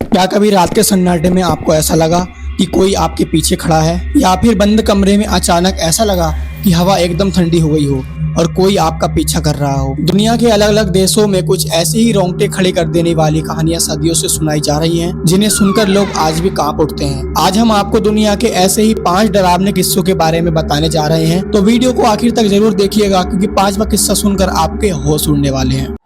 क्या कभी रात के सन्नाटे में आपको ऐसा लगा कि कोई आपके पीछे खड़ा है, या फिर बंद कमरे में अचानक ऐसा लगा कि हवा एकदम ठंडी हो गई हो और कोई आपका पीछा कर रहा हो। दुनिया के अलग अलग देशों में कुछ ऐसे ही रोंगटे खड़े कर देने वाली कहानियां सदियों से सुनाई जा रही हैं, जिन्हें सुनकर लोग आज भी कांप उठते हैं। आज हम आपको दुनिया के ऐसे ही 5 डरावने किस्सों के बारे में बताने जा रहे हैं, तो वीडियो को आखिर तक जरूर देखिएगा, क्योंकि 5वां किस्सा सुनकर आपके होश उड़ने वाले हैं।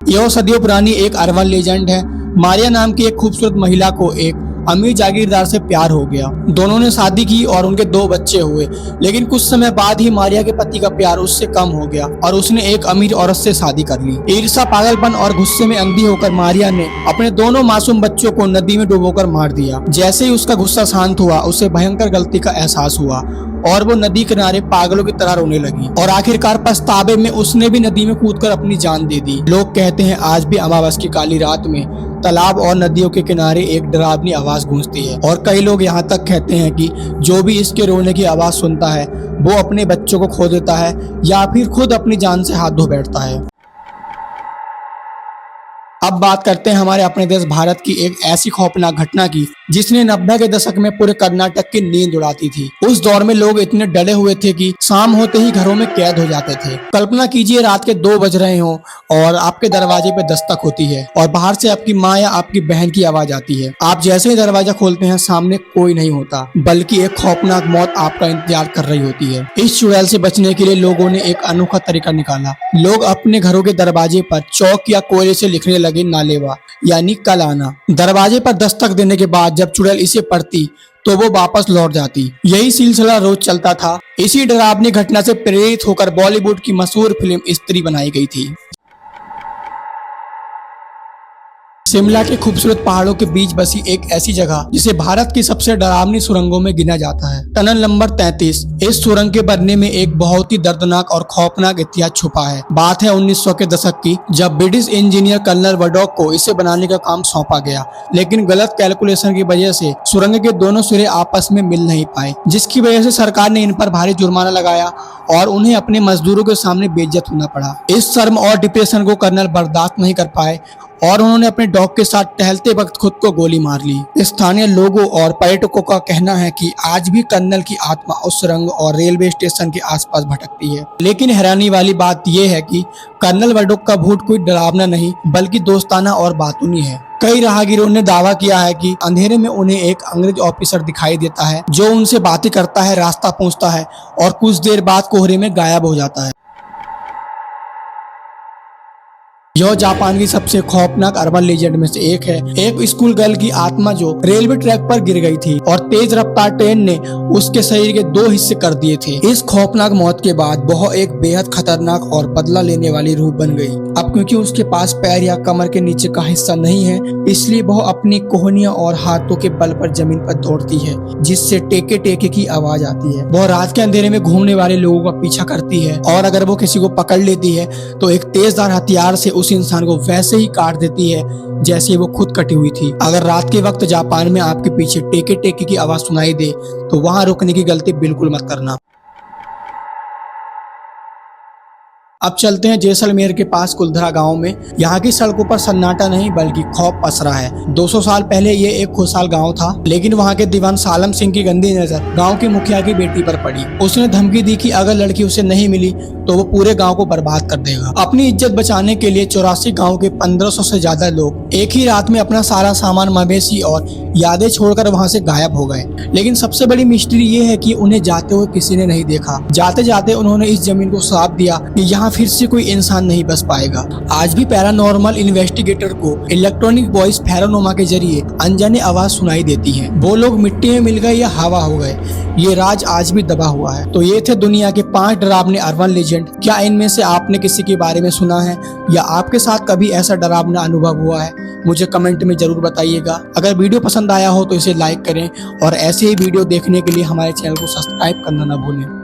यह सदियों पुरानी एक अर्बन लेजेंड है। मारिया नाम की एक खूबसूरत महिला को एक अमीर जागीरदार से प्यार हो गया। दोनों ने शादी की और उनके 2 बच्चे हुए, लेकिन कुछ समय बाद ही मारिया के पति का प्यार उससे कम हो गया और उसने एक अमीर औरत से शादी कर ली। ईर्ष्या, पागलपन और गुस्से में अंधी होकर मारिया ने अपने दोनों मासूम बच्चों को नदी में डुबोकर मार दिया। जैसे ही उसका गुस्सा शांत हुआ, उसे भयंकर गलती का एहसास हुआ और वो नदी किनारे पागलों की तरह रोने लगी और आखिरकार पछतावे में उसने भी नदी में कूदकर अपनी जान दे दी। लोग कहते हैं आज भी अमावस की काली रात में तालाब और नदियों के किनारे एक डरावनी आवाज गूंजती है, और कई लोग यहाँ तक कहते हैं कि जो भी इसके रोने की आवाज सुनता है वो अपने बच्चों को खो देता है या फिर खुद अपनी जान से हाथ धो बैठता है। अब बात करते हैं हमारे अपने देश भारत की एक ऐसी खौफनाक घटना की, जिसने 90 के दशक में पूरे कर्नाटक की नींद उड़ाती थी। उस दौर में लोग इतने डरे हुए थे कि शाम होते ही घरों में कैद हो जाते थे। कल्पना कीजिए, रात के 2 बज रहे हों और आपके दरवाजे पे दस्तक होती है और बाहर से आपकी माँ या आपकी बहन की आवाज आती है। आप जैसे ही दरवाजा खोलते हैं, सामने कोई नहीं होता, बल्कि एक खौफनाक मौत आपका इंतजार कर रही होती है। इस चुड़ैल से बचने के लिए लोगों ने एक अनोखा तरीका निकाला। लोग अपने घरों के दरवाजे पर चौक या कोयले से लिखने लगे नालेवा, यानी कल आना। दरवाजे पर दस्तक देने के बाद जब चुड़ैल इसे पढ़ती तो वो वापस लौट जाती। यही सिलसिला रोज चलता था। इसी डरावनी घटना से प्रेरित होकर बॉलीवुड की मशहूर फिल्म स्त्री बनाई गई थी। शिमला के खूबसूरत पहाड़ों के बीच बसी एक ऐसी जगह जिसे भारत की सबसे डरावनी सुरंगों में गिना जाता है, टनल नंबर 33। इस सुरंग के बनने में एक बहुत ही दर्दनाक और खौफनाक इतिहास छुपा है। बात है 1900 के दशक की, जब ब्रिटिश इंजीनियर कर्नल वडॉक को इसे बनाने का काम सौंपा गया, लेकिन गलत कैलकुलेशन की वजह से सुरंग के दोनों सिरे आपस में मिल नहीं पाए, जिसकी वजह से सरकार ने इन पर भारी जुर्माना लगाया और उन्हें अपने मजदूरों के सामने बेइज्जत होना पड़ा। इस शर्म और डिप्रेशन को कर्नल बर्दाश्त नहीं कर पाए और उन्होंने अपने डॉग के साथ टहलते वक्त खुद को गोली मार ली। स्थानीय लोगों और पर्यटकों का कहना है कि आज भी कर्नल की आत्मा उस सुरंग और रेलवे स्टेशन के आसपास भटकती है। लेकिन हैरानी वाली बात यह है कि कर्नल वडॉक का भूत कोई डरावना नहीं, बल्कि दोस्ताना और बातूनी है। कई राहगीरों ने दावा किया है कि अंधेरे में उन्हें एक अंग्रेज ऑफिसर दिखाई देता है जो उनसे बातें करता है, रास्ता पूछता है और कुछ देर बाद कोहरे में गायब हो जाता है। यह जापान की सबसे खौफनाक अर्बन लेजेंड में से एक है। एक स्कूल गर्ल की आत्मा जो रेलवे ट्रैक पर गिर गई थी और तेज रफ्तार ट्रेन ने उसके शरीर के 2 हिस्से कर दिए थे। इस खौफनाक मौत के बाद वह एक बेहद खतरनाक और बदला लेने वाली रूह बन गई। अब क्योंकि उसके पास पैर या कमर के नीचे का हिस्सा नहीं है, इसलिए वह अपनी कोहनियों और हाथों के बल पर जमीन पर दौड़ती है, जिससे टेके टेके की आवाज आती है। वह रात के अंधेरे में घूमने वाले लोगों का पीछा करती है और अगर वो किसी को पकड़ लेती है तो एक तेजधार हथियार से उस इंसान को वैसे ही काट देती है जैसे वो खुद कटी हुई थी। अगर रात के वक्त जापान में आपके पीछे टेके टेके की आवाज सुनाई दे तो वहां रुकने की गलती बिल्कुल मत करना। अब चलते हैं जैसलमेर के पास कुलधरा गांव में। यहाँ की सड़कों पर सन्नाटा नहीं बल्कि खौफ पसरा है। 200 साल पहले ये एक खुशहाल गांव था, लेकिन वहाँ के दीवान सालम सिंह की गंदी नजर गांव के मुखिया की बेटी पर पड़ी। उसने धमकी दी कि अगर लड़की उसे नहीं मिली तो वो पूरे गांव को बर्बाद कर देगा। अपनी इज्जत बचाने के लिए 84 गाँव के 1500 से ज्यादा लोग एक ही रात में अपना सारा सामान, मवेशी और यादें छोड़कर वहाँ से गायब हो गए। लेकिन सबसे बड़ी मिस्ट्री ये है कि उन्हें जाते हुए किसी ने नहीं देखा। जाते जाते उन्होंने इस जमीन को श्राप दिया कि यहाँ फिर से कोई इंसान नहीं बस पाएगा। आज भी पैरानॉर्मल इन्वेस्टिगेटर को इलेक्ट्रॉनिक वॉइस फेरोनोमा के जरिए अनजाने आवाज सुनाई देती है। वो लोग मिट्टी में मिल गए या हवा हो गए, ये राज आज भी दबा हुआ है। तो ये थे दुनिया के 5 डरावने अर्बन लेजेंड। क्या इनमें से आपने किसी के बारे में सुना है या आपके साथ कभी ऐसा डरावना अनुभव हुआ है? मुझे कमेंट में जरूर बताइएगा। अगर वीडियो पसंद आया हो तो इसे लाइक करें और ऐसे ही वीडियो देखने के लिए हमारे चैनल को सब्सक्राइब करना ना भूलें।